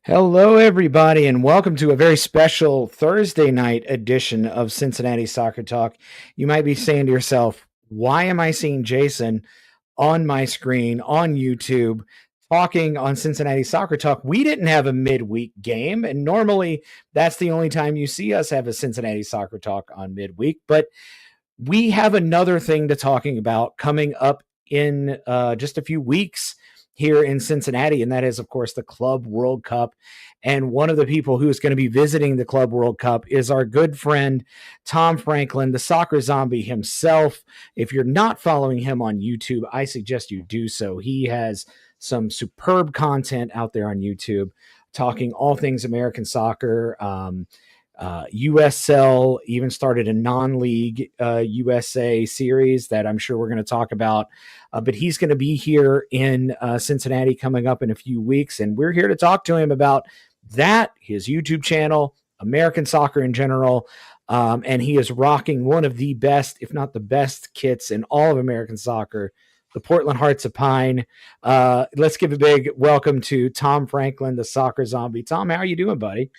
Hello, everybody, and welcome to a very special Thursday night edition of Cincinnati Soccer Talk. You might be saying to yourself, why am I seeing Jason on my screen on YouTube talking on Cincinnati Soccer Talk? We didn't have a midweek game, and normally that's the only time you see us have a Cincinnati Soccer Talk on midweek, but we have another thing to talking about coming up in just a few weeks here in Cincinnati, and that is, of course, the Club World Cup. And one of the people who is going to be visiting the Club World Cup is our good friend, Tom Franklin, the soccer zombie himself. If you're not following him on YouTube, I suggest you do so. He has some superb content out there on YouTube talking all things American soccer. USL even started a non-league USA series that I'm sure we're going to talk about. But he's going to be here in Cincinnati coming up in a few weeks, and we're here to talk to him about that, his YouTube channel, American soccer in general. And he is rocking one of the best, if not the best, kits in all of American soccer, the Portland Hearts of Pine. Let's give a big welcome to Tom Franklin, the soccer zombie. Tom, how are you doing, buddy?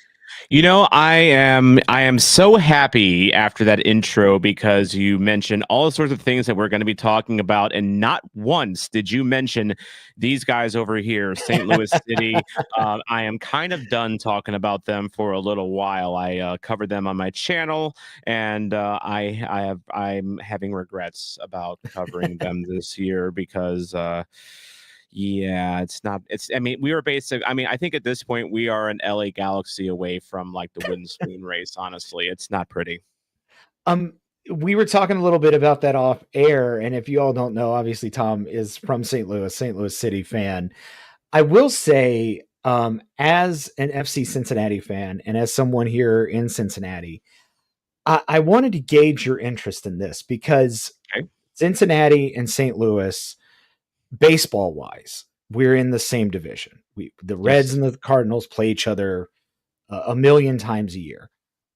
I am so happy after that intro because you mentioned all sorts of things that we're going to be talking about, and not once did you mention these guys over here, St. Louis City. I am kind of done talking about them for a little while. I covered them on my channel, and I'm having regrets about covering them this year because. Yeah, it's not. I mean, we were basic. I mean, I think at this point we are an LA Galaxy away from like the wooden spoon race. Honestly, it's not pretty. Um, we were talking a little bit about that off air, and if you all don't know, obviously Tom is from St. Louis City fan. I will say, as an FC Cincinnati fan and as someone here in Cincinnati, I wanted to gauge your interest in this because Okay. Cincinnati and St. Louis, baseball wise, we're in the same division. The Reds Yes. and the Cardinals play each other a million times a year.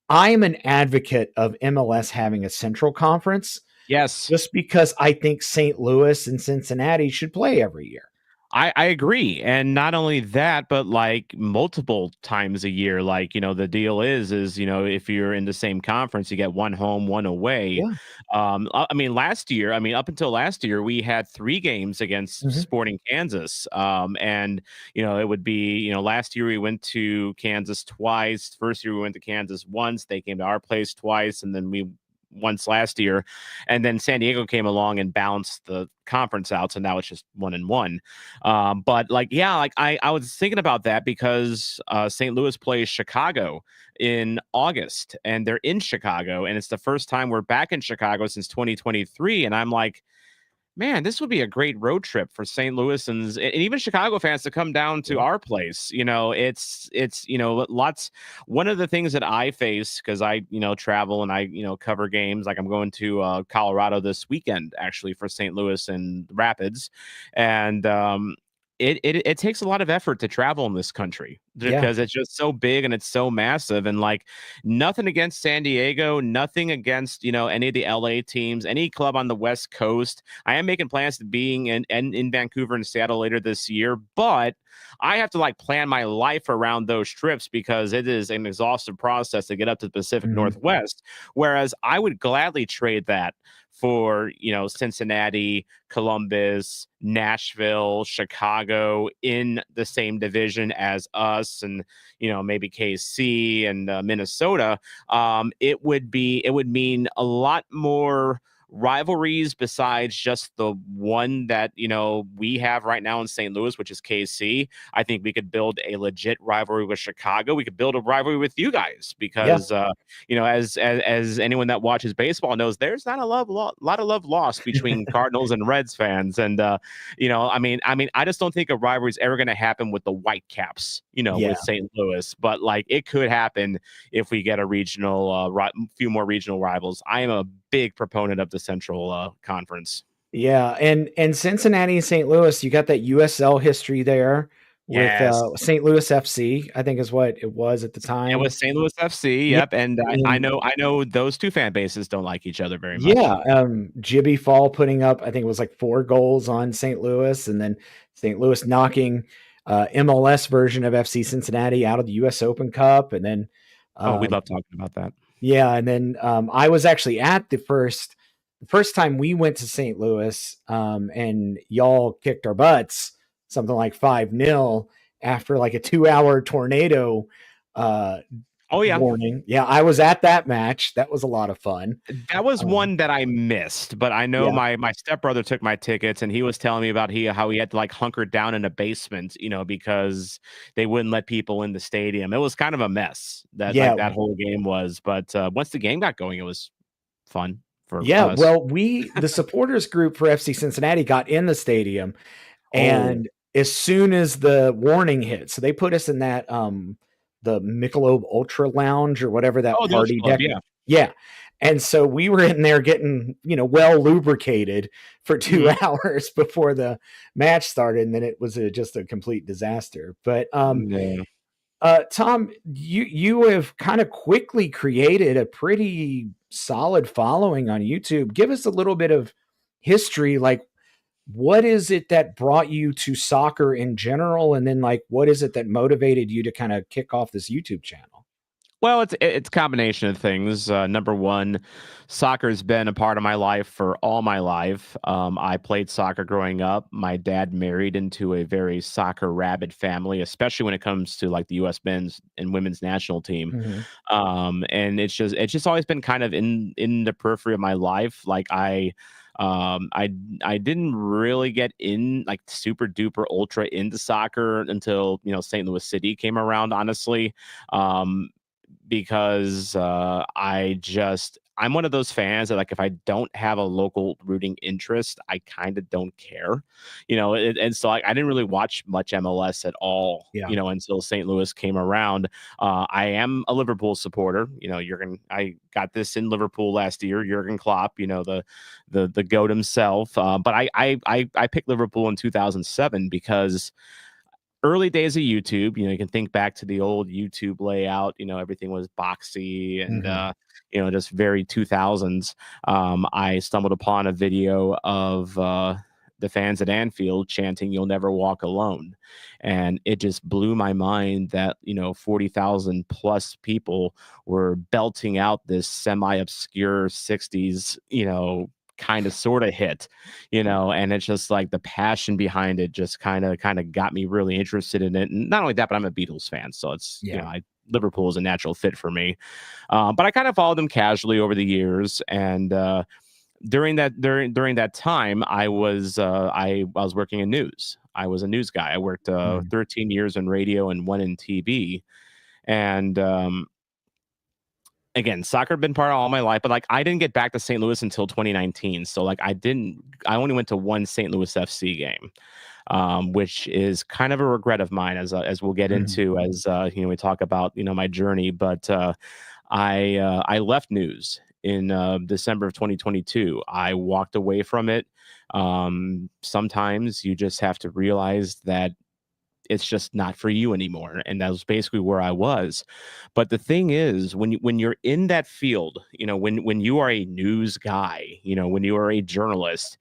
I am an advocate of MLS having a central conference Yes. just because I think St. Louis and Cincinnati should play every year. I agree. And not only that, but like multiple times a year. Like, the deal is, if you're in the same conference, you get one home, one away. Yeah. I mean, last year, I mean, up until last year, we had 3 games against Mhm. Sporting Kansas. And, it would be, last year we went to Kansas twice. First year we went to Kansas once. They came to our place twice. And then we once last year, and then San Diego came along and balanced the conference out, so now it's just 1-1. But like, yeah, like I was thinking about that because St. Louis plays Chicago in August, and they're in Chicago, and it's the first time we're back in Chicago since 2023, and I'm like, man, this would be a great road trip for St. Louisans and even Chicago fans to come down to Yeah. our place. It's lots. One of the things that I face because I travel and I cover games. Like I'm going to Colorado this weekend actually for St. Louis and Rapids, and it takes a lot of effort to travel in this country Yeah. because it's just so big and it's so massive. And like, nothing against San Diego, nothing against any of the LA teams, any club on the West Coast. I am making plans to being in Vancouver and Seattle later this year, but I have to like plan my life around those trips because it is an exhaustive process to get up to the Pacific Mhm. Northwest. Whereas I would gladly trade that for Cincinnati, Columbus, Nashville, Chicago in the same division as us, and maybe KC and Minnesota. It would mean a lot more rivalries besides just the one that we have right now in St. Louis, which is KC. I think we could build a legit rivalry with Chicago. We could build a rivalry with you guys Yeah. because as anyone that watches baseball knows, there's not a lot of love lost between Cardinals and Reds fans, and I just don't think a rivalry is ever going to happen with the Whitecaps, Yeah. with St. Louis, but like it could happen if we get a few more regional rivals. I am a big proponent of the Central Conference. Yeah. And Cincinnati and St. Louis, you got that USL history there with Yes. St. Louis FC, I think is what it was at the It time. was St. Louis FC. Yeah. Yep, and I know those two fan bases don't like each other very much. Yeah, Jibby Fall putting up, I think it was like 4 goals on St. Louis, and then St. Louis knocking. MLS version of FC Cincinnati out of the U.S. Open Cup, and then Oh, we um, love talking about that. yeah, and then I was actually at the first time we went to St. Louis, and y'all kicked our butts, something like 5-0 after like a 2-hour tornado uh, Oh yeah. warning. Yeah, I was at that match. That was a lot of fun. That was Um, one that I missed, but I know yeah, my stepbrother took my tickets, and he was telling me about how he had to like hunker down in a basement, because they wouldn't let people in the stadium. It was kind of a mess that yeah, like that whole game was, but once the game got going, it was fun for yeah. us. Well, the supporters group for FC Cincinnati got in the stadium. Oh, And as soon as the warning hit, so they put us in that the Michelob Ultra Lounge or whatever that oh, the Ultra party Club, deck. yeah. Yeah. And so we were in there getting, well lubricated for two Mhm. hours before the match started, and then it was just a complete disaster. But Yeah. Tom, you have kind of quickly created a pretty solid following on YouTube. Give us a little bit of history, like what is it that brought you to soccer in general, and then like what is it that motivated you to kind of kick off this YouTube channel? Well, it's a combination of things. Number one, soccer's been a part of my life for all my life. I played soccer growing up. My dad married into a very soccer rabid family, especially when it comes to like the U.S. men's and women's national team. Mhm. And it's just always been kind of in the periphery of my life. Like um i I didn't really get in like super duper ultra into soccer until St. Louis City came around, honestly. Um because I'm one of those fans that like if I don't have a local rooting interest, I kind of don't care, and so like I didn't really watch much MLS at all, Yeah. until St. Louis came around. I am a Liverpool supporter. I got this in Liverpool last year. Jurgen Klopp, the goat himself. But I picked Liverpool in 2007 because early days of YouTube, you can think back to the old YouTube layout, everything was boxy and Mhm. just very 2000s. I stumbled upon a video of the fans at Anfield chanting "You'll never walk alone." And it just blew my mind that, 40,000 plus people were belting out this semi-obscure 60s, kind of sort of hit, and it's just like the passion behind it just kind of got me really interested in it. And not only that, but I'm a Beatles fan, so it's Yeah. Liverpool is a natural fit for me. But I kind of followed them casually over the years, and during that time, I was working in news. I was a news guy. I worked Mhm. 13 years in radio and one in TV, and again, soccer had been part of all my life, but like I didn't get back to St. Louis until 2019. So like I only went to one St. Louis FC game, which is kind of a regret of mine, as we'll get Mhm. into as we talk about my journey. But I left news in December of 2022. I walked away from it. Sometimes you just have to realize that it's just not for you anymore, and that was basically where I was. But the thing is, when you're in that field, when you are a news guy, when you are a journalist,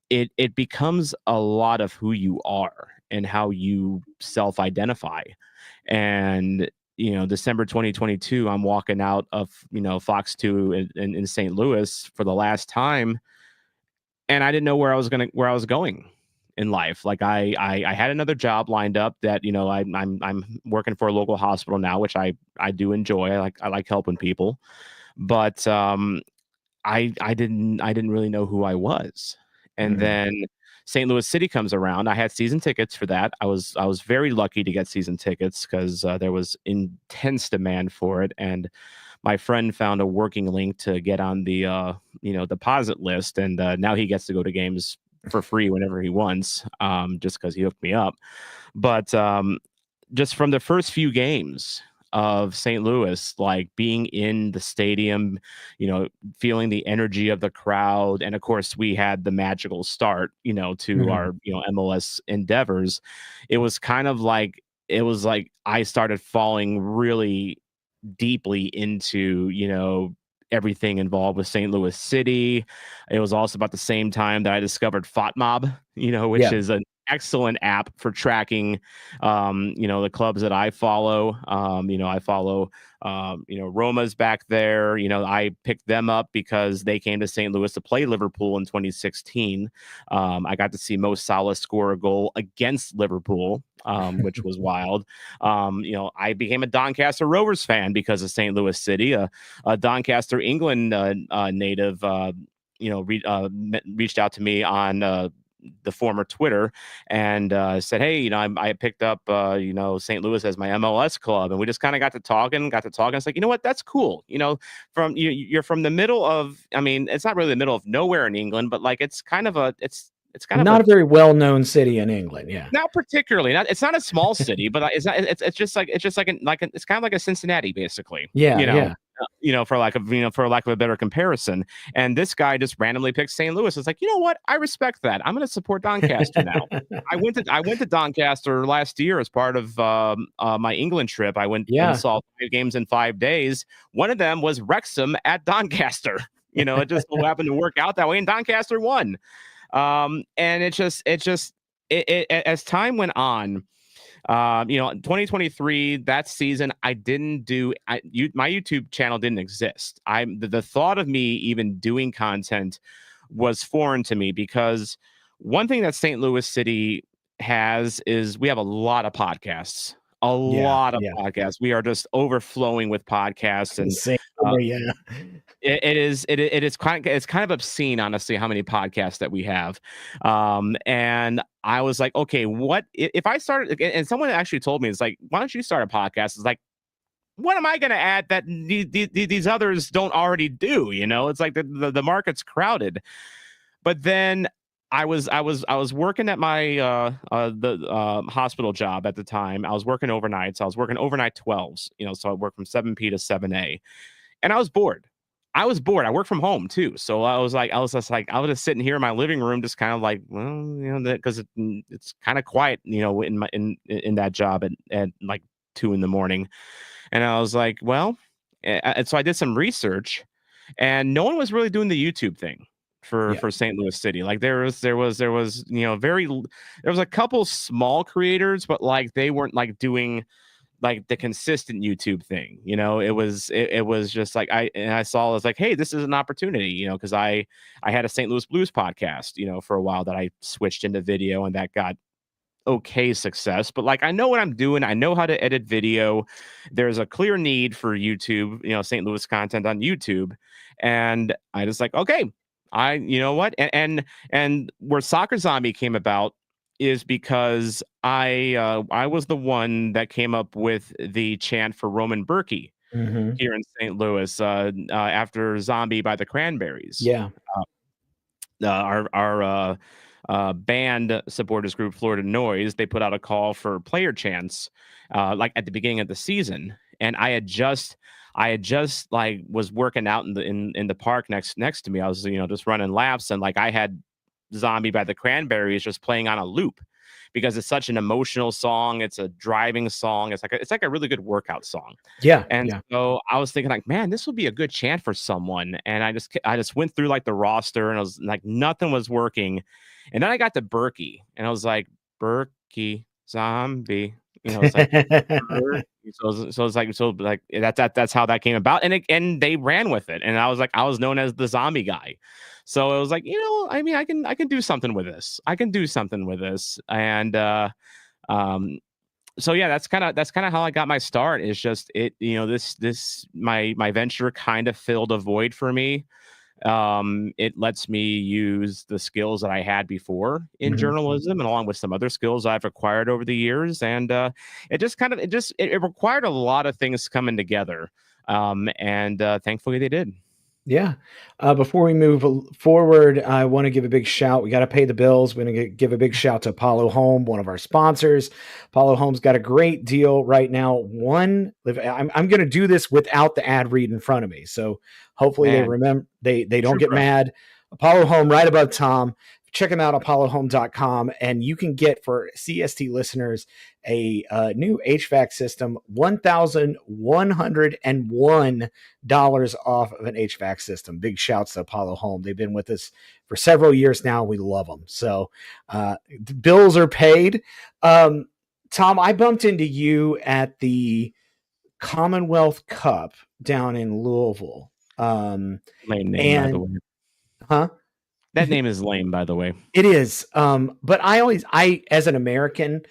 it becomes a lot of who you are and how you self-identify. And December 2022, I'm walking out of Fox 2 in St. Louis for the last time, and I didn't know where I was going in life. Like I had another job lined up that I'm working for a local hospital now, which I do enjoy. I like helping people, but I didn't really know who I was. And Mhm. then St. Louis City comes around. I had season tickets for that. I was very lucky to get season tickets because there was intense demand for it, and my friend found a working link to get on the deposit list, and now he gets to go to games for free whenever he wants, just because he hooked me up. But just from the first few games of St. Louis, like being in the stadium, feeling the energy of the crowd, and of course we had the magical start, to Mhm. our MLS endeavors. It was like I started falling really deeply into everything involved with St. Louis City. It was also about the same time that I discovered FOTMob, which Yeah. is excellent app for tracking, the clubs that I follow. I follow, Roma's back there. I picked them up because they came to St. Louis to play Liverpool in 2016. I got to see Mo Salah score a goal against Liverpool, which was wild. I became a Doncaster Rovers fan because of St. Louis City, a Doncaster, England native. Reached out to me on the former Twitter and said, "Hey, I picked up St. Louis as my MLS club," and we just kind of got to talking. It's like, you know what, that's cool. You're from the middle of, I mean, it's not really the middle of nowhere in England, but like it's kind of a Not a very well-known city in England. Yeah. not particularly. It's not a small city, but it's not. It's just like it's kind of like a Cincinnati, basically. Yeah. Yeah. For lack of a better comparison. And this guy just randomly picked St. Louis. It's like, you know what? I respect that. I'm going to support Doncaster now. I went to Doncaster last year as part of my England trip. I went and saw 5 games in 5 days. One of them was Wrexham at Doncaster. It just so happened to work out that way, and Doncaster won. And as time went on, 2023, that season, I didn't do, my YouTube channel didn't exist. The thought of me even doing content was foreign to me, because one thing that St. Louis City has is we have a lot of podcasts. Podcasts. We are just overflowing with podcasts, and it's kind of obscene, honestly, how many podcasts that we have. And I was like, okay, what if I started? And someone actually told me, it's like, why don't you start a podcast? It's like, what am I going to add that these others don't already do? It's like the market's crowded. But then I was working at my hospital job at the time. I was working overnight, so I was working overnight 12s. So I worked from 7p to 7a, and I was bored. I work from home too. So I was just sitting here in my living room, just kind of like, well, because it's kind of quiet, in that job at like 2 a.m. And I was like, well, and so I did some research, and no one was really doing the YouTube thing for St. Louis City. Like there was a couple small creators, but like they weren't like doing like the consistent YouTube thing. It was just like I saw, I was like, hey, this is an opportunity, because I had a St. Louis Blues podcast, for a while, that I switched into video, and that got okay success. But like, I know what I'm doing. I know how to edit video. There's a clear need for YouTube, St. Louis content on YouTube. And I just like, okay, you know what? And where Soccer Zombie came about is because I was the one that came up with the chant for Roman Berkey here in St. Louis after Zombie by the Cranberries. Yeah. Our band supporters group, Florida Noise, they put out a call for player chants like at the beginning of the season, and I had just like was working out in the park next to me. I was just running laps, and like I had Zombie by the Cranberries just playing on a loop, because it's such an emotional song. It's a driving song. It's like a really good workout song. Yeah. And so I was thinking, like, man, this would be a good chant for someone. And I just went through like the roster, and I was like, nothing was working. And then I got to Berkey, and I was like, Berkey Zombie. It's like, so like that's how that came about, and they ran with it, and I was known as the Zombie guy. So it was like, I mean, I can do something with this. And so yeah, that's kind of how I got my start. Is just my venture kind of filled a void for me. It lets me use the skills that I had before in journalism, and along with some other skills I've acquired over the years. And it required a lot of things coming together. And thankfully they did. Yeah. Before we move forward, I want to give a big shout. We got to pay the bills. We're going to give a big shout to Apollo Home, one of our sponsors. Apollo Home's got a great deal right now. I'm going to do this without the ad read in front of me. So hopefully they remember, they don't get mad. Apollo Home, right above Tom. check them out, apollohome.com, and you can get, for CST listeners, a new HVAC system, $1,101 off of an HVAC system. Big shouts to Apollo Home. They've been with us for several years now. We love them. So the bills are paid. Tom, I bumped into you at the Commonwealth Cup down in Louisville. Lame name, by the And, way. huh? That name is lame, by the way. It is. But as an American,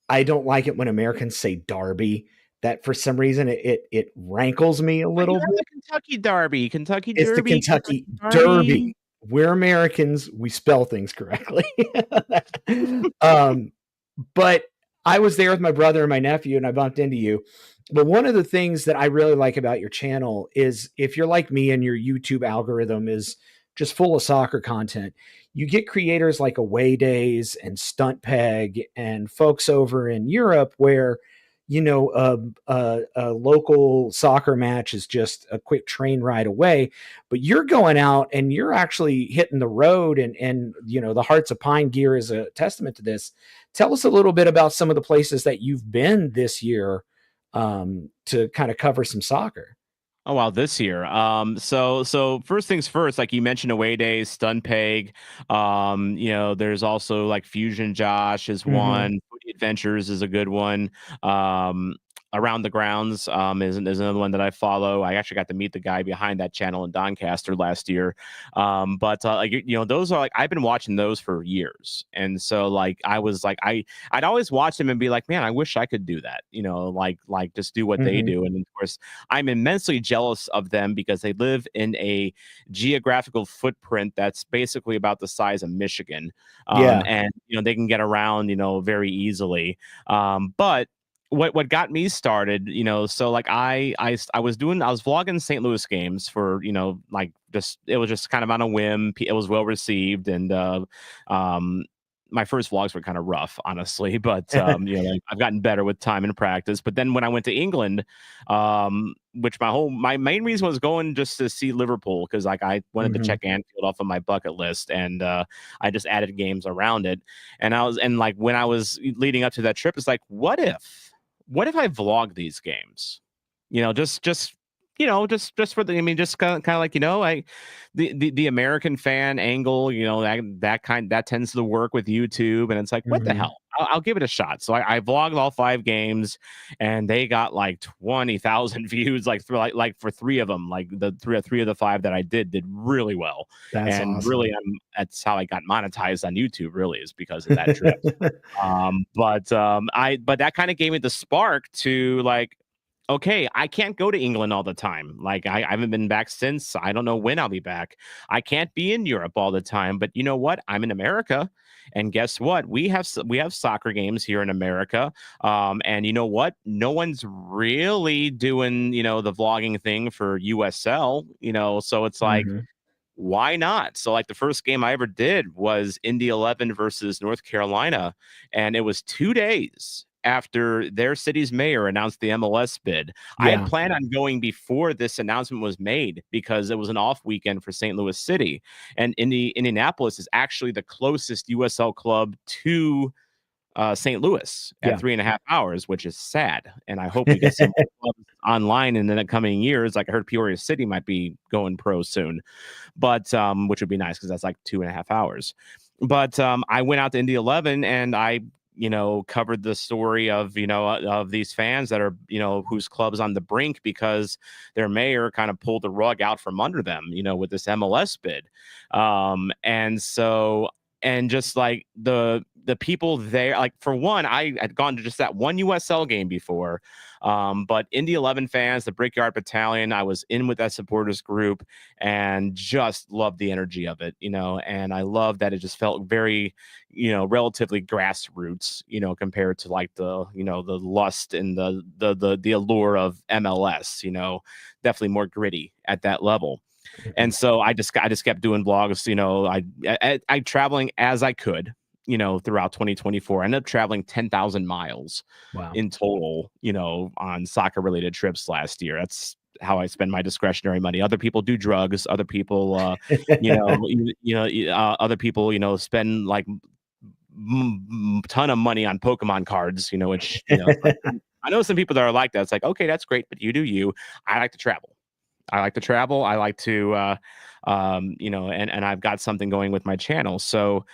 I don't like it when Americans say Derby. That for some reason it rankles me a But you little have bit. the Kentucky Derby, Kentucky It's the Derby, Kentucky Kentucky Derby. Derby. We're Americans. We spell things correctly. um, but I was there with my brother and my nephew, and I bumped into you. But one of the things that I really like about your channel is, if you're like me and your YouTube algorithm is just full of soccer content, you get creators like Away Days and Stunt Peg and folks over in Europe where, a local soccer match is just a quick train ride away, but you're going out and you're actually hitting the road, and the Hearts of Pine gear is a testament to this. Tell us a little bit about some of the places that you've been this year, to kind of cover some soccer. Oh wow, this year. So first things first, like you mentioned, Away Days, Stun Peg. There's also like Fusion Josh is Mm-hmm. one. Footy Adventures is a good one. Um, Around the Grounds is another one that I follow. I actually got to meet the guy behind that channel in Doncaster last year. But like those are like I've been watching those for years, and so like I was like I'd always watch them and be like, man, I wish I could do that. Like just do what they Mm-hmm. do, and of course I'm immensely jealous of them because they live in a geographical footprint that's basically about the size of Michigan, Yeah. and they can get around very easily. But what got me started, so like I was vlogging St. Louis games for like just it was just kind of on a whim. It was well received, and um my first vlogs were kind of rough, honestly, but like, I've gotten better with time and practice. But then when I went to England, which my main reason was going just to see Liverpool, because like I wanted to Mm-hmm. check Anfield off of my bucket list, and I just added games around it. And like when I was leading up to that trip, it's like, what if I vlog these games? Just for the, I mean, just kind of like, the American fan angle, that tends to work with YouTube. And it's like, what the Mm-hmm. hell? I'll give it a shot. So I vlogged all 5 games, and they got like 20,000 views, like for 3 of them, like the three of the 5 that I did really well. That's And really, awesome. that's how I got monetized on YouTube, really, is because of that trip. But that kind of gave me the spark to like, okay, I can't go to England all the time. Like I haven't been back since. I don't know when I'll be back. I can't be in Europe all the time. But you know what? I'm in America, and guess what? We have soccer games here in America. And you know what? No one's really doing the vlogging thing for USL. So it's like, Mm-hmm. why not? So like the first game I ever did was Indy 11 versus North Carolina, and it was 2 days after their city's mayor announced the MLS bid. I had Yeah. planned on going before this announcement was made because it was an off weekend for St. Louis City, and Indianapolis is actually the closest USL club to St. Louis at Yeah. 3.5 hours, which is sad. And I hope we get some more clubs online in the coming years. Like I heard Peoria City might be going pro soon, but which would be nice because that's like 2.5 hours. But I went out to Indy 11, and I covered the story of of these fans that are whose club's on the brink because their mayor kind of pulled the rug out from under them with this MLS bid. And so, and just like the people there, like for one, I had gone to just that one USL game before, but Indy 11 fans, the Brickyard Battalion, I was in with that supporters group and just loved the energy of it, and I love that it just felt very, relatively grassroots, compared to like the lust and the allure of MLS, definitely more gritty at that level. And so I just kept doing vlogs. I traveling as I could, throughout 2024. I ended up traveling 10,000 miles Wow. in total, on soccer related trips last year. That's how I spend my discretionary money. Other people do drugs. Other people, other people, spend like ton of money on Pokemon cards. Which it's like, I know some people that are like that. It's like, okay, that's great, but you do you. I like to travel. I like to travel. I like to, and I've got something going with my channel. So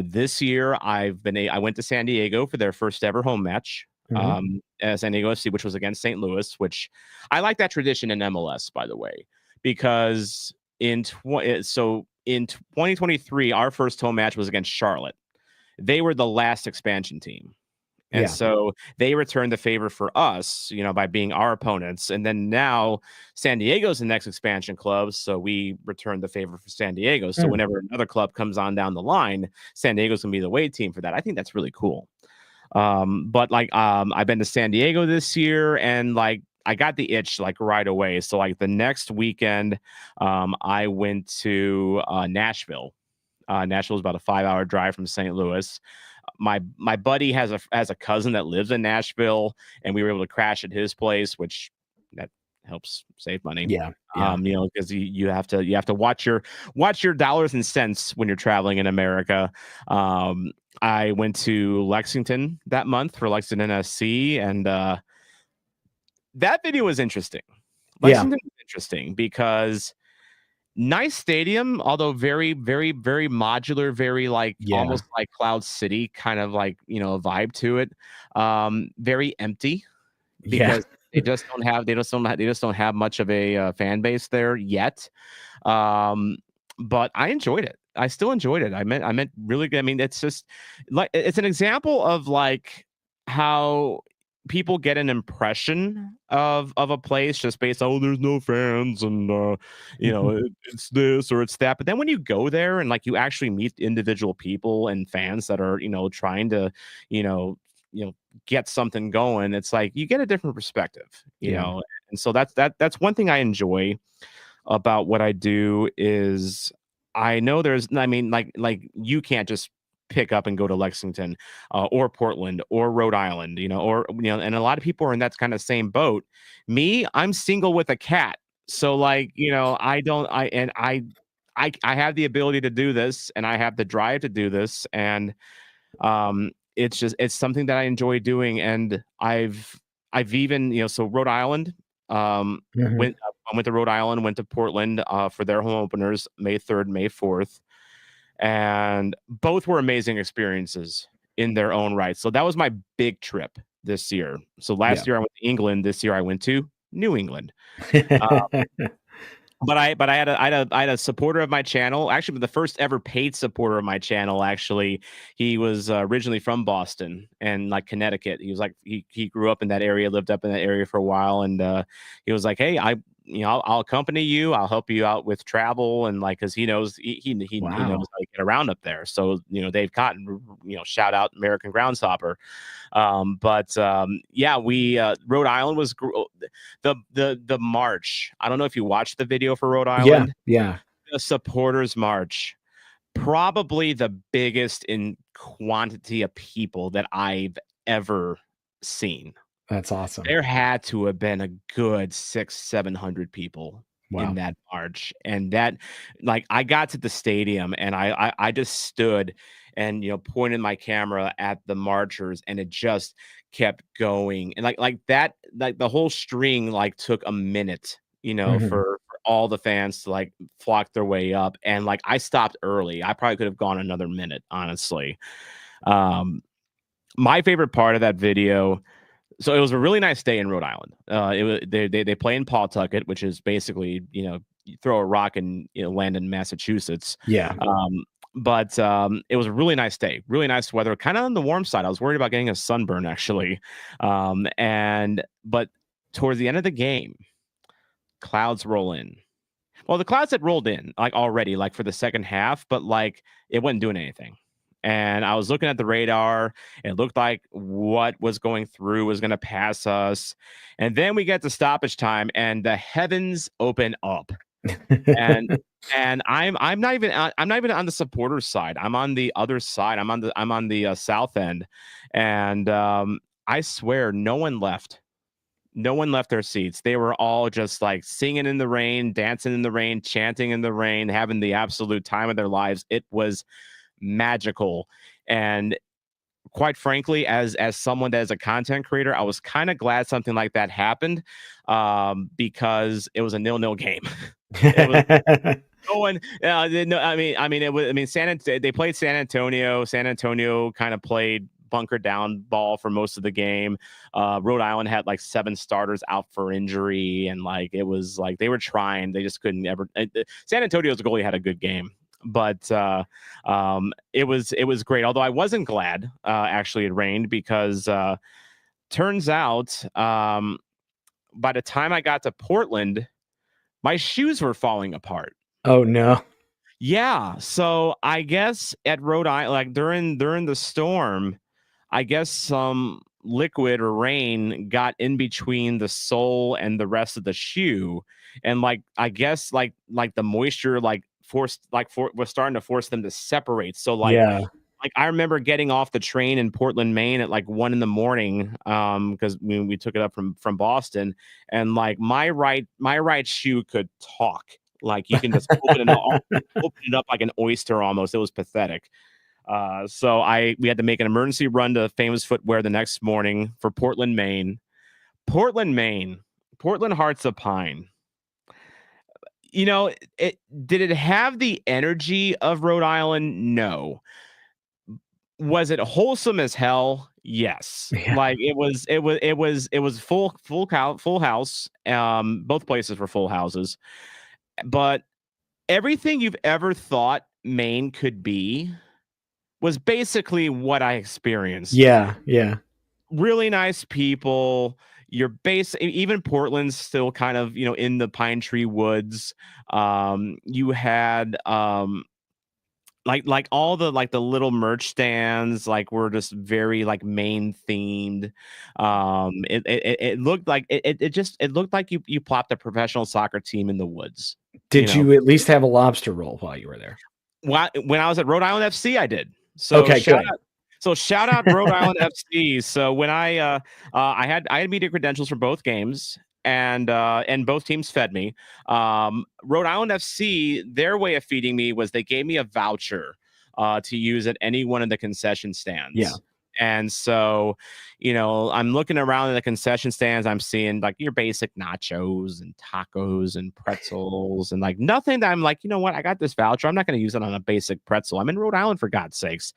this year I went to San Diego for their first ever home match. Mhm. San Diego FC, which was against St. Louis, which I like that tradition in MLS, by the way, because in 2023, our first home match was against Charlotte. They were the last expansion team. And Yeah. so they returned the favor for us, by being our opponents. And then now San Diego's the next expansion club. So we return the favor for San Diego. So Mm. whenever another club comes on down the line, San Diego's going to be the away team for that. I think that's really cool. But I've been to San Diego this year and like, I got the itch like right away. So like the next weekend, I went to Nashville. Nashville is about a 5-hour drive from St. Louis. My buddy has a cousin that lives in Nashville, and we were able to crash at his place, which that helps save money. Yeah. Yeah. Because you have to watch your dollars and cents when you're traveling in America. I went to Lexington that month for Lexington SC, and that video was interesting. Yeah. Lexington was interesting because nice stadium, although very, very, very modular, very like Yeah. almost like Cloud City, kind of like a vibe to it. Very empty Yeah. because they just don't have much of a fan base there yet. But I enjoyed it. I still enjoyed it. I meant really good. I mean, it's just like it's an example of like how people get an impression of a place just based on, oh, there's no fans and it's this or it's that. But then when you go there and like you actually meet individual people and fans that are trying to you know get something going, it's like you get a different perspective. Yeah. And so that's one thing I enjoy about what I do is I know like you can't just pick up and go to Lexington or Portland or Rhode Island, and a lot of people are in that kind of same boat. Me, I'm single with a cat. So like, I don't I have the ability to do this and I have the drive to do this and it's something that I enjoy doing and I've even, so Rhode Island Mhm. I went to Rhode Island, went to Portland for their home openers, May 3rd, May 4th, and both were amazing experiences in their own right. So that was my big trip this year. So Yeah. last year I went to England. This year I went to New England. Uh, but I had a supporter of my channel, actually the first ever paid supporter of my channel. Actually, he was originally from Boston and like Connecticut. He was like he grew up in that area, lived up in that area for a while, and he was like, "Hey, I'll accompany you. I'll help you out with travel and like because he knows he knows Wow. how to get around up there." So Dave Cotton, shout out American Groundhopper. Yeah, we Rhode Island was the march. I don't know if you watched the video for Rhode Yeah. Island. Yeah. The supporters march, probably the biggest in quantity of people that I've ever seen. That's awesome. There had to have been a good 600-700 people in Wow. that march, and that, like, I got to the stadium and I just stood and pointed my camera at the marchers, and it just kept going, and like that, like the whole string like took a minute, Mhm. for all the fans to like flock their way up, and like I stopped early. I probably could have gone another minute, honestly. Um, my favorite part of that video, so it was a really nice day in Rhode Island. It was they play in Pawtucket, which is basically you throw a rock and land in Massachusetts. Yeah. But it was a really nice day, really nice weather, kind of on the warm side. I was worried about getting a sunburn actually, and but towards the end of the game, clouds roll in. Well, the clouds had rolled in like already, like for the second half, but like it wasn't doing anything. And I was looking at the radar. It looked like what was going through was going to pass us. And then we get to stoppage time, and the heavens open up. And I'm not even on the supporter side. I'm on the other side. I'm on the south end, and I swear no one left No one left their seats. They were all just like singing in the rain, dancing in the rain, chanting in the rain, having the absolute time of their lives. It was magical. And quite frankly, as someone that is a content creator, I was kind of glad something like that happened, because it was a 0-0 game. It was no one. No, I mean, it was. I mean, they played San Antonio. San Antonio kind of played bunker down ball for most of the game. Rhode Island had like 7 starters out for injury, and like it was like they were trying, they just couldn't ever. San Antonio's goalie had a good game, but it was great. Although I wasn't glad actually it rained, because turns out by the time I got to Portland, my shoes were falling apart. Oh no. Yeah, so I guess at Rhode Island, like during the storm, I guess some liquid or rain got in between the sole and the rest of the shoe, and like I guess like the moisture was starting to force them to separate. So Yeah. like I remember getting off the train in Portland, Maine at like 1 a.m, because we took it up from Boston, and like my right shoe could talk. Like you can just open it up like an oyster almost. It was pathetic. So we had to make an emergency run to Famous Footwear the next morning for Portland, Maine. Portland, Maine. Portland Hearts of Pine. Did it have the energy of Rhode Island? No. Was it wholesome as hell? Yes. Yeah. Like it was full house. Both places were full houses. But everything you've ever thought Maine could be was basically what I experienced. Yeah. Yeah. Really nice people. Your base, even Portland's still kind of, in the pine tree woods. You had like all the little merch stands like were just very like Maine themed. It looked like it looked like you plopped a professional soccer team in the woods. You Did know, you at least have a lobster roll while you were there? when I was at Rhode Island FC, I did. So Okay, good. shout out Rhode Island FC. So when I had media credentials for both games, and both teams fed me. Rhode Island FC, their way of feeding me was they gave me a voucher to use at any one of the concession Yeah. stands. And so, I'm looking around in the concession stands. I'm seeing like your basic nachos and tacos and pretzels and like nothing that I'm like, you know what? I got this voucher. I'm not going to use it on a basic pretzel. I'm in Rhode Island, for God's sakes.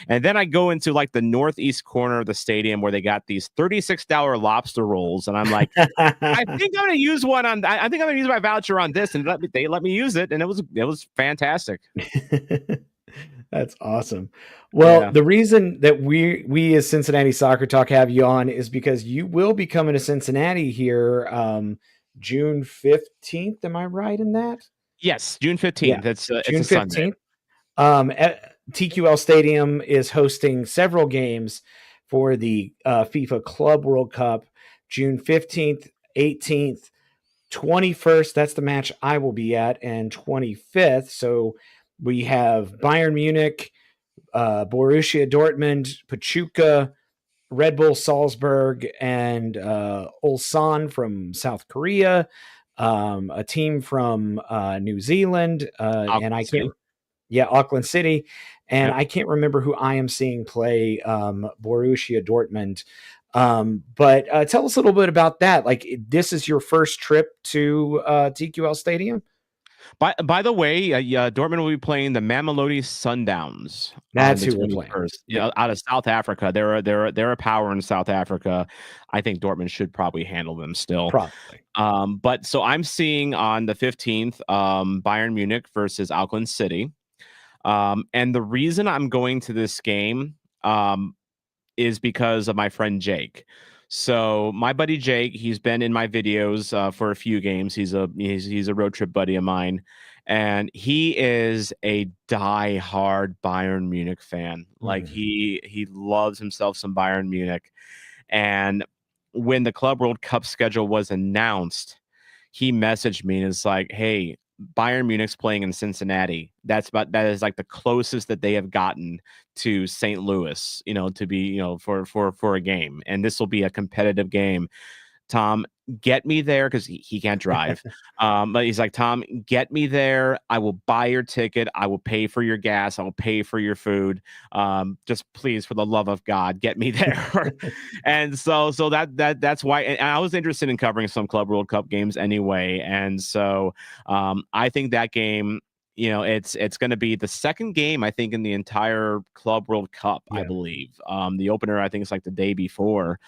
And then I go into like the northeast corner of the stadium where they got these $36 lobster rolls. And I'm like, I think I'm going to use one on, I think I'm going to use my voucher on this. And they let me use it. And it was fantastic. That's awesome. Well, Yeah. the reason that we as Cincinnati Soccer Talk have you on is because you will be coming to Cincinnati here June 15th. Am I right in that? Yes. June Yeah. 15th. It's June a Sunday. 15th. TQL Stadium is hosting several games for the FIFA Club World Cup. June 15th, 18th, 21st. That's the match I will be at, and 25th. So we have Bayern Munich, Borussia Dortmund, Pachuca, Red Bull Salzburg, and Ulsan from South Korea, a team from New Zealand, and Auckland I can't, City. yeah, Auckland City, and Yep. I can't remember who I am seeing play Borussia Dortmund. But tell us a little bit about that. Like, this is your first trip to TQL Stadium? By the way, yeah, Dortmund will be playing the Mamelodi Sundowns on That's the who we're playing. 21st. Yeah, Yeah, out of South Africa. They're a power in South Africa. I think Dortmund should probably handle them still. probably. But so I'm seeing on the 15th, Bayern Munich versus Auckland City. And the reason I'm going to this game is because of my friend Jake. So my buddy Jake, he's been in my videos for a few games. He's a road trip buddy of mine, and he is a die-hard Bayern Munich fan. Like Mm. he loves himself some Bayern Munich. And when the Club World Cup schedule was announced, he messaged me and it's like, "Hey, Bayern Munich's playing in Cincinnati. That is like the closest that they have gotten to St. Louis, to be, for a game. And this will be a competitive game." Tom, get me there because he can't drive. But he's like, Tom, get me there. I will buy your ticket. I will pay for your gas. I will pay for your food. Just please, for the love of God, get me there. And so that's why. And I was interested in covering some Club World Cup games anyway. And so I think that game, it's going to be the second game, I think, in the entire Club World Cup, I Yeah. believe. The opener, I think, is like the day before.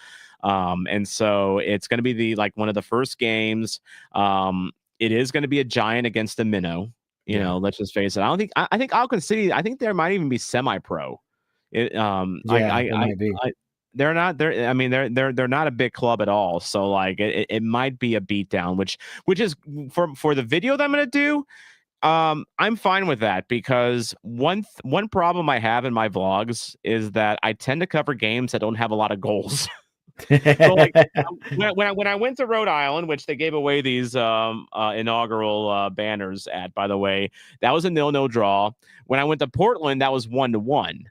And so it's going to be one of the first games. It is going to be a giant against a minnow. Yeah. Let's just face it. I think Auckland City, I think there might even be semi-pro. It, Yeah, there might be. they're not, I mean, they're not a big club at all. So like it might be a beatdown, which is for the video that I'm going to do. I'm fine with that because one problem I have in my vlogs is that I tend to cover games that don't have a lot of goals. So like when I went to Rhode Island, which they gave away these inaugural banners at, by the way, that was a 0-0 draw. When I went to Portland, that was 1-1.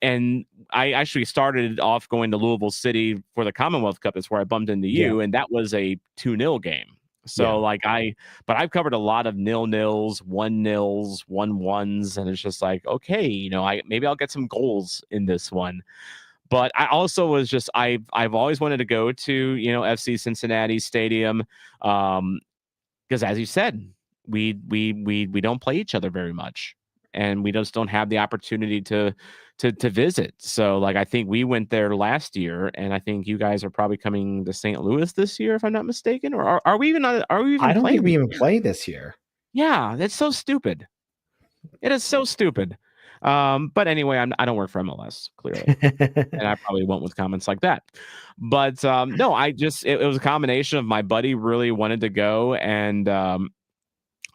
And I actually started off going to Louisville City for the Commonwealth Cup. That's where I bumped into Yeah. you, and that was a 2-0 game. Yeah. So but I've covered a lot of 0-0s, 1-0s, 1-1s, and it's just like, okay, maybe I'll get some goals in this one. But I also was just I've always wanted to go to FC Cincinnati Stadium, because as you said, we don't play each other very much, and we just don't have the opportunity to visit. So like I think we went there last year, and I think you guys are probably coming to St. Louis this year, if I'm not mistaken, or are we even I don't think playing we this even year? play this year. Yeah, that's so stupid. It is so stupid. But anyway, I don't work for MLS clearly. And I probably went with comments like that. But no, it was a combination of my buddy really wanted to go, and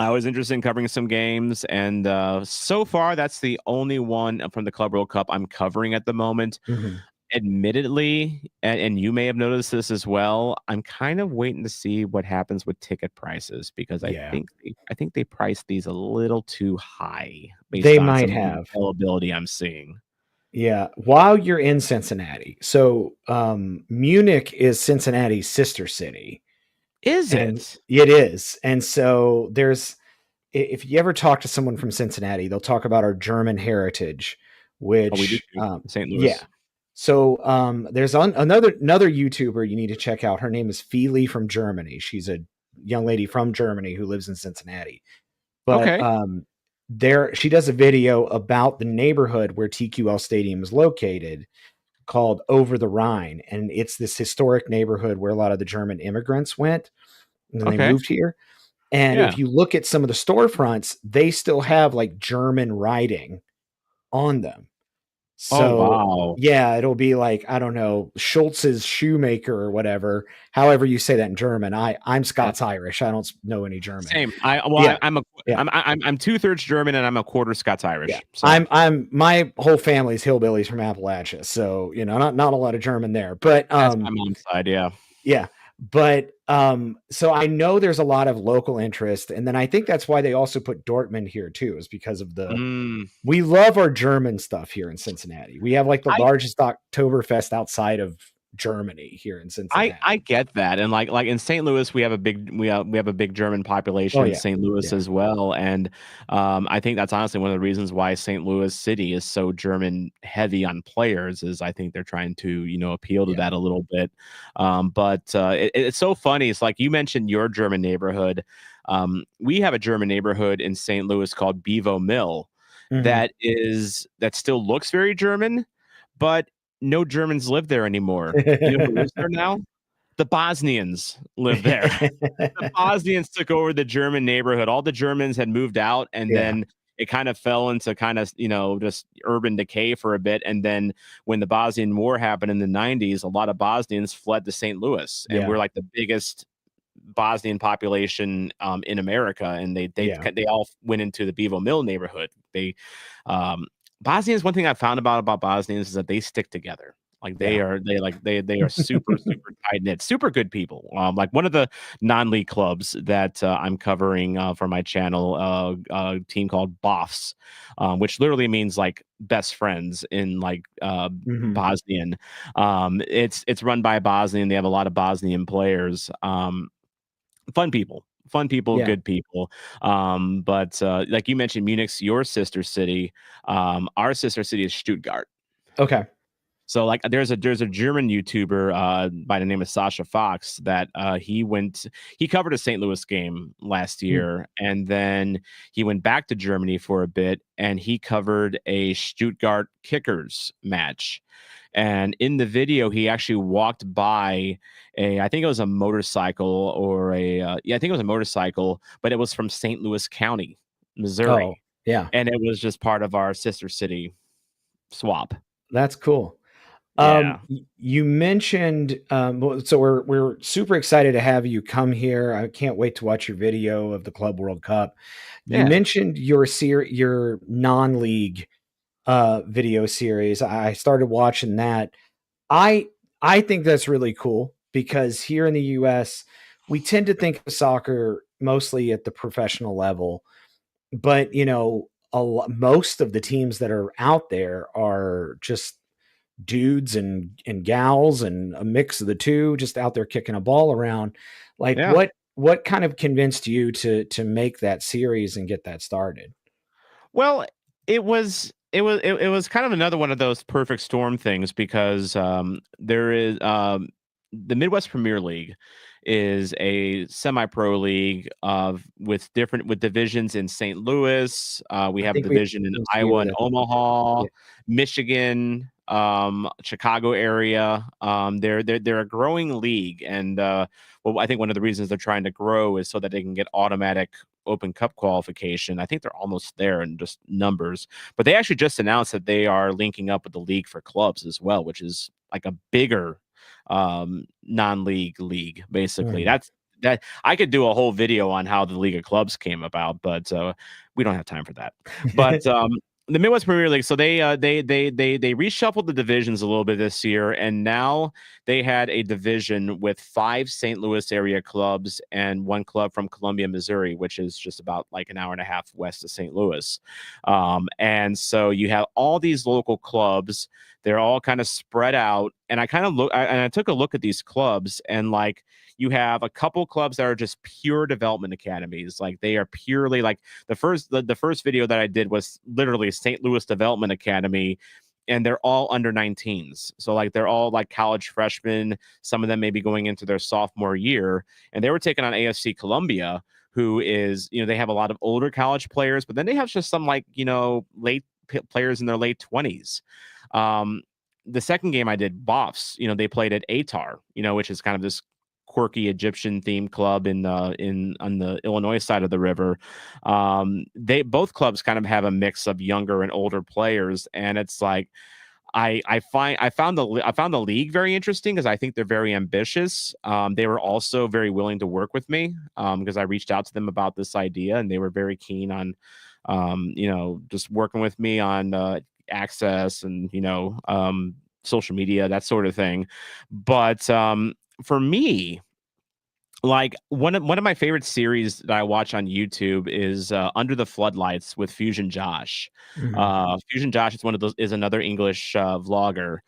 I was interested in covering some games. And so far, that's the only one from the Club World Cup I'm covering at the moment. Mhm. Admittedly, and you may have noticed this as well, I'm kind of waiting to see what happens with ticket prices because Yeah. I think they priced these a little too high based They on might some of the have. availability I'm seeing. Yeah, while you're in Cincinnati. So, Munich is Cincinnati's sister city, Is and it? it is. And so if you ever talk to someone from Cincinnati, they'll talk about our German heritage, Oh, we do which, too. St. yeah. Louis. So, there's another YouTuber you need to check out. Her name is Feely from Germany. She's a young lady from Germany who lives in Cincinnati. But Okay. she does a video about the neighborhood where TQL Stadium is located called Over the Rhine. And it's this historic neighborhood where a lot of the German immigrants went and then they Okay. moved here. And Yeah. if you look at some of the storefronts, they still have like German writing on them. Oh, So wow. yeah, it'll be like, I don't know, Schultz's shoemaker or whatever, however you say that in German. I'm Yeah. Scots Irish. I don't know any German. Same. Yeah. I'm Yeah. I'm 2/3 German and I'm a quarter Scots Yeah. Irish. So I'm my whole family's hillbillies from Appalachia. So, not a lot of German there. But that's my mom's side. Yeah. yeah. But so I know there's a lot of local interest. And then I think that's why they also put Dortmund here too, is because of Mm. we love our German stuff here in Cincinnati. We have like the I largest Oktoberfest outside of Germany here in I Cincinnati. get that, and like in St. Louis, we have a big German Oh population in yeah. St. Louis Yeah. as well, and I think that's honestly one of the reasons why St. Louis City is so German heavy on players. Is I think they're trying to appeal to Yeah. that a little bit, but it's so funny. It's like you mentioned your German neighborhood. We have a German neighborhood in St. Louis called Bevo Mill Mhm. that still looks very German, but no Germans live there anymore. You know who lives there now? The Bosnians live there. The Bosnians took over the German neighborhood. All the Germans had moved out, and Yeah. then it kind of fell into kind of, just urban decay for a bit. And then when the Bosnian War happened in the 90s, a lot of Bosnians fled to St. Louis, and Yeah. we're like the biggest Bosnian population in America, and Yeah. they all went into the Bevo Mill neighborhood. Um, Bosnians. One thing I found about Bosnians is that they stick together. Like Yeah. they are super super tight knit, super good people. Like one of the non-league clubs that I'm covering for my channel, a team called BOFs, which literally means like best friends in like Hmm. Bosnian. It's run by a Bosnian. They have a lot of Bosnian players. Fun people, Yeah. good people. But like you mentioned, Munich's your sister city. Our sister city is Stuttgart. Okay. So like there's a German YouTuber by the name of Sasha Fox that he covered a St. Louis game last Mm. year, and then he went back to Germany for a bit and he covered a Stuttgart Kickers match. And in the video, he actually walked by I think it was a motorcycle or yeah, I think it was a motorcycle, but it was from St. Louis County, Oh, Missouri, yeah. and it was just part of our sister city swap. That's cool. Yeah, You mentioned, so we're super excited to have you come here. I can't wait to watch your video of the Club World Cup. You yeah. mentioned your non-league video series. I started watching that. I I think that's really cool because here in the US, we tend to think of soccer mostly at the professional level, but most of the teams that are out there are just dudes and gals and a mix of the two just out there kicking a ball around. Like Yeah. what kind of convinced you to make that series and get that started? Well, it was kind of another one of those perfect storm things because there is the Midwest Premier League is a semi-pro league of with divisions in St. Louis. We I have a think we division in have a few Iowa of and them. Omaha, Yeah. Michigan, Chicago area. They're a growing league, and well, I think one of the reasons they're trying to grow is so that they can get automatic Open Cup qualification. I think they're almost there in just numbers, but they actually just announced that they are linking up with the League for Clubs as well, which is like a bigger non-league league. Basically, Mhm. that I could do a whole video on how the League of Clubs came about, but we don't have time for that. But the Midwest Premier League, so they reshuffled the divisions a little bit this year, and now they had a division with 5 St. Louis area clubs and 1 club from Columbia, Missouri, which is just about like an hour and a half west of St. Louis. And so you have all these local clubs. They're all kind of spread out. And I took a look at these clubs, and like you have a couple clubs that are just pure development academies. Like they are purely like the first video that I did was literally St. Louis Development Academy, and they're all under 19s. So like they're all like college freshmen. Some of them may be going into their sophomore year, and they were taking on AFC Columbia, who is they have a lot of older college players, but then they have just some like players in their late 20s. Um, the second game I did, Bofs, they played at Atar, which is kind of this quirky Egyptian themed club in on the Illinois side of the river. They both clubs kind of have a mix of younger and older players, and it's like I found the league very interesting because I think they're very ambitious. They were also very willing to work with me because I reached out to them about this idea, and they were very keen on just working with me on access and social media, that sort of thing. But for me, like one of my favorite series that I watch on YouTube is Under the Floodlights with Fusion Josh. Mhm. Fusion Josh is another English vlogger,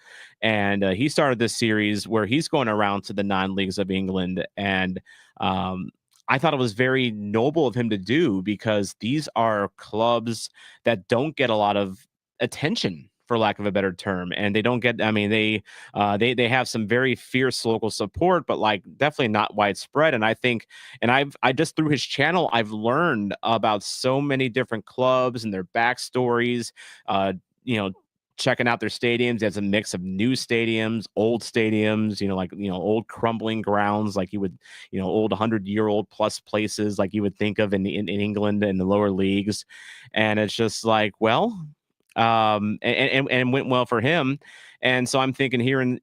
and he started this series where he's going around to the non-leagues of England, and um, I thought it was very noble of him to do because these are clubs that don't get a lot of attention, for lack of a better term, and they don't get. I mean, they have some very fierce local support, but like definitely not widespread. And I think, and I just through his channel, I've learned about so many different clubs and their backstories. Uh, you know, checking out their stadiums. There's a mix of new stadiums, old stadiums. Like old crumbling grounds, like you would old 100-year-old plus places like you would think of in England in the lower leagues. And it's just like, well, and went well for him. And so I'm thinking here in,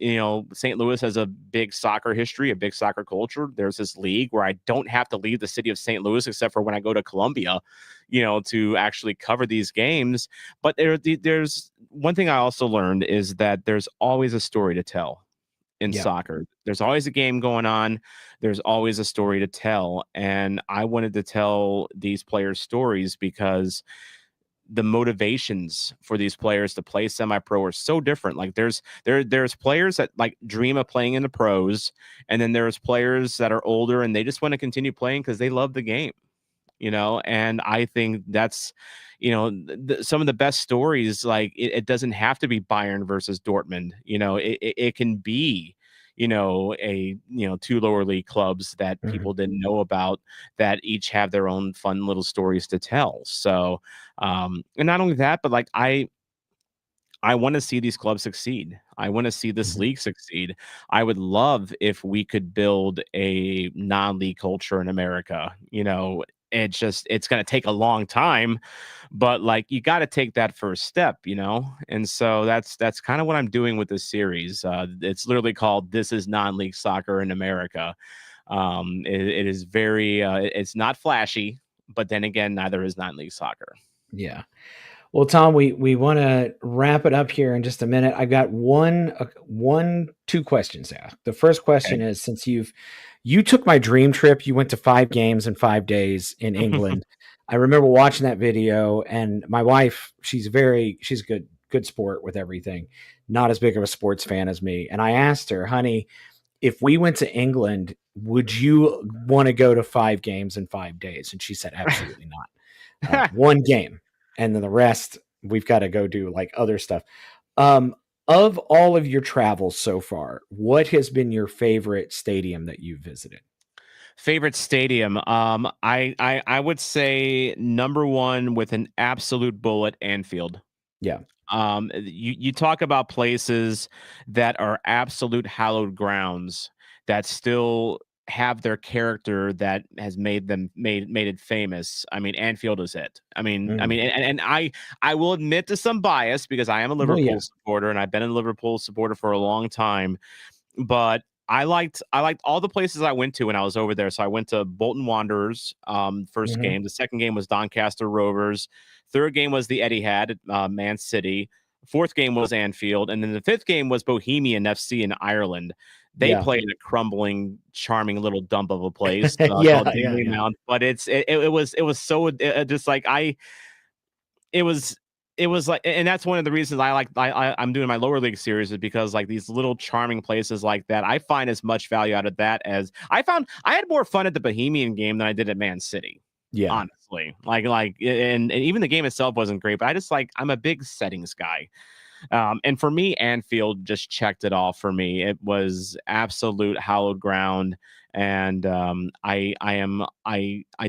St. Louis has a big soccer history, a big soccer culture. There's this league where I don't have to leave the city of St. Louis except for when I go to Columbia, to actually cover these games. But there's one thing I also learned is that there's always a story to tell in Yeah. soccer. There's always a game going on. There's always a story to tell. And I wanted to tell these players stories because the motivations for these players to play semi-pro are so different. Like there's players that like dream of playing in the pros, and then there's players that are older and they just want to continue playing because they love the game. And I think that's some of the best stories. Like it doesn't have to be Bayern versus Dortmund. It can be two lower league clubs that Mhm. people didn't know about, that each have their own fun little stories to tell. So and not only that, but like I want to see these clubs succeed. I want to see this Mhm. league succeed. I would love if we could build a non-league culture in America. It's going to take a long time, but like you got to take that first step. And so that's kind of what I'm doing with this series. It's literally called "This Is Non-League Soccer in America." It is very. It's not flashy, but then again, neither is non-league soccer. Yeah. Well, Tom, we want to wrap it up here in just a minute. I've got two questions to ask. The first question is, since you took my dream trip, you went to 5 games in 5 days in Okay. England. I remember watching that video, and my wife, she's good sport with everything. Not as big of a sports fan as me. And I asked her, honey, if we went to England, would you want to go to 5 games in 5 days? And she said, absolutely not. One game, and then the rest we've got to go do like other stuff. Um, of all of your travels so far, what has been your favorite stadium that you've visited? Favorite stadium? I would say number one with an absolute bullet, Anfield. Yeah. You talk about places that are absolute hallowed grounds that still have their character that has made it famous. I mean, Anfield is it. Mhm. And I will admit to some bias because I am a Well, yeah. Liverpool supporter and I've been a Liverpool supporter for a long time. But I liked all the places I went to when I was over there. So I went to Bolton Wanderers, first Mhm. game. The second game was Doncaster Rovers. Third game was the Etihad, Man City. Fourth game was Anfield, and then the fifth game was Bohemian FC in Ireland. They Yeah. play in a crumbling, charming little dump of a place Yeah, called yeah, Dingley yeah. Mount, but it was so just like it was it was like, and that's one of the reasons I'm doing my lower league series, is because like these little charming places like that, I find as much value out of that as I found. I had more fun at the Bohemian game than I did at Man City, Yeah. honestly. And even the game itself wasn't great, but I'm a big settings guy. And for me, Anfield just checked it off for me. It was absolute hallowed ground. And I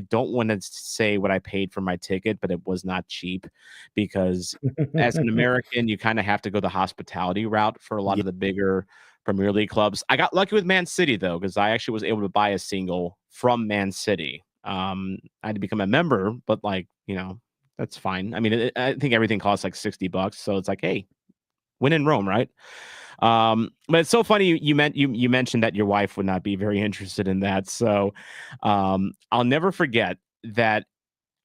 don't want to say what I paid for my ticket, but it was not cheap because as an American, you kind of have to go the hospitality route for a lot Yeah. of the bigger Premier League clubs. I got lucky with Man City though, because I actually was able to buy a single from Man City. I had to become a member, but that's fine. I mean, I think everything costs like $60, so it's like, hey, when in Rome, right? But it's so funny you mentioned that your wife would not be very interested in that. So I'll never forget that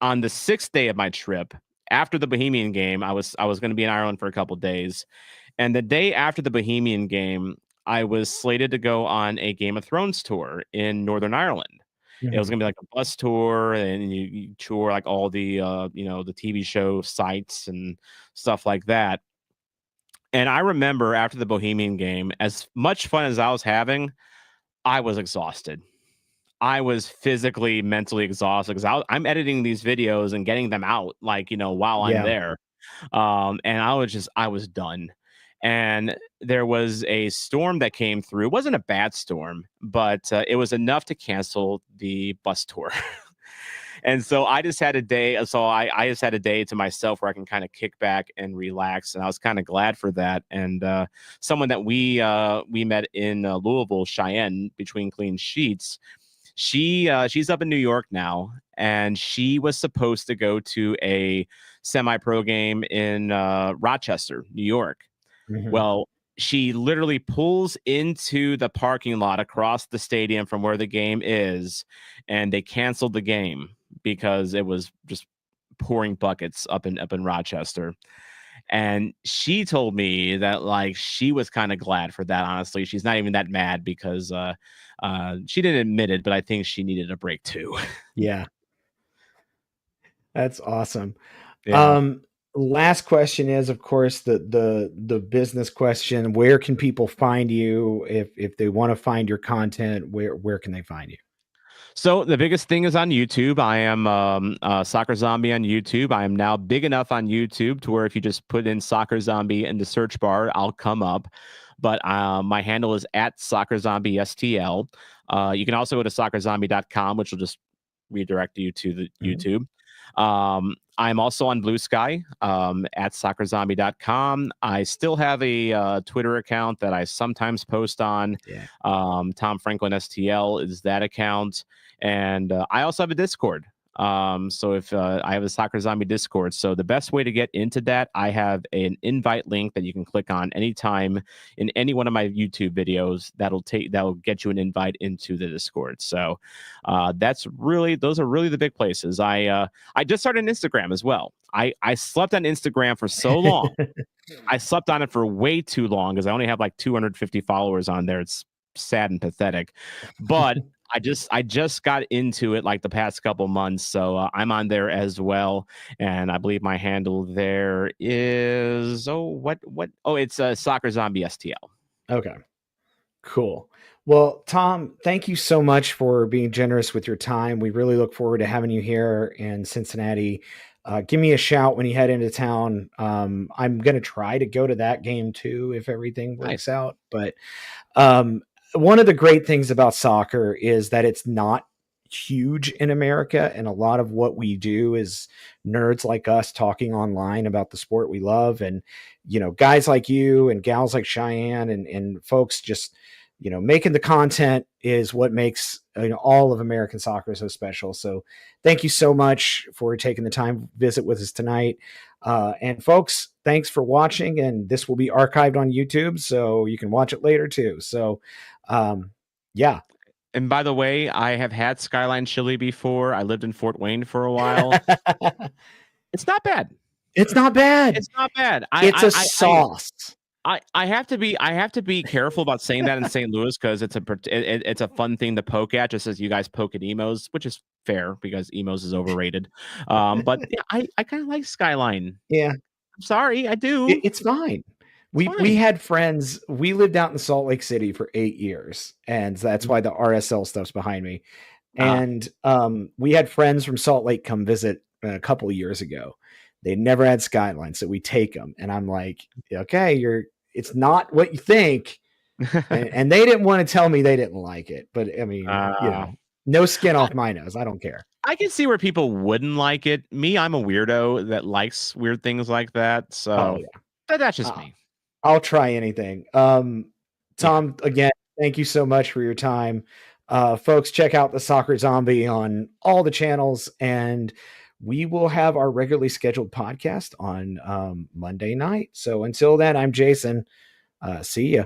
on the sixth day of my trip, after the Bohemian game, I was going to be in Ireland for a couple days, and the day after the Bohemian game, I was slated to go on a Game of Thrones tour in Northern Ireland. It was Mhm. gonna be like a bus tour, and you tour like all the the TV show sites and stuff like that. And I remember after the Bohemian game, as much fun as I was having, I was exhausted. I was physically, mentally exhausted because I'm editing these videos and getting them out, like, while I'm Yeah. there. And I was done. And there was a storm that came through. It wasn't a bad storm, but it was enough to cancel the bus tour. And so I just had a day. So I just had a day to myself where I can kind of kick back and relax. And I was kind of glad for that. And someone that we met in Louisville, Cheyenne, between clean sheets, She's up in New York now, and she was supposed to go to a semi-pro game in Rochester, New York. Mhm. Well, she literally pulls into the parking lot across the stadium from where the game is, and they canceled the game because it was just pouring buckets up in Rochester. And she told me that like she was kind of glad for that. Honestly, she's not even that mad because she didn't admit it, but I think she needed a break too. Yeah, that's awesome. Yeah. Um, Last question is, of course, the business question. Where can people find you if they want to find your content? Where can they find you? So the biggest thing is on YouTube. I am Soccer Zombie on YouTube. I am now big enough on YouTube to where if you just put in Soccer Zombie in the search bar, I'll come up. But my handle is at Soccer Zombie STL. You can also go to soccerzombie.com, which will just redirect you to the Mhm. YouTube. I'm also on Blue Sky at soccerzombie.com. I still have a Twitter account that I sometimes post on. Yeah. Tom Franklin STL is that account. And I also have a Discord. So if I have a Soccer Zombie Discord, so the best way to get into that, I have an invite link that you can click on anytime in any one of my YouTube videos. That'll get you an invite into the Discord. So those are really the big places. I just started Instagram as well. I slept on Instagram for so long. I slept on it for way too long because I only have like 250 followers on there. It's sad and pathetic, but I just got into it like the past couple months, so I'm on there as well, and I believe my handle there is it's Soccer Zombie STL. Okay. Cool. Well, Tom, thank you so much for being generous with your time. We really look forward to having you here in Cincinnati. Give me a shout when you head into town. I'm going to try to go to that game too if everything works Nice. out. But um, one of the great things about soccer is that it's not huge in America. And a lot of what we do is nerds like us talking online about the sport we love. And, guys like you and gals like Cheyenne and folks just, making the content is what makes all of American soccer so special. So thank you so much for taking the time to visit with us tonight. And folks, thanks for watching. And this will be archived on YouTube, so you can watch it later too. So, yeah. And by the way, I have had Skyline Chili before. I lived in Fort Wayne for a while. It's not bad. It's not bad. It's not bad. It's a sauce. I have to be careful about saying that in St. Louis because it's a fun thing to poke at, just as you guys poke at emos, which is fair because emos is overrated. But yeah, I kind of like Skyline. Yeah, I'm sorry, I do. it's fine. It's We fine. had friends. We lived out in Salt Lake City for 8 years, and that's why the RSL stuff's behind me. Ah, And we had friends from Salt Lake come visit a couple of years ago. They never had Skyline, so we take them, and I'm like, okay, it's not what you think. And they didn't want to tell me they didn't like it, but I mean, uh, no skin I, off my nose. I don't care. I can see where people wouldn't like it. Me, I'm a weirdo that likes weird things like that. Oh So yeah, that's just uh, me. I'll try anything. Yeah. Tom, again, thank you so much for your time. Folks, check out the Soccer Zombie on all the channels, and we will have our regularly scheduled podcast on Monday night. So until then, I'm Jason. See ya.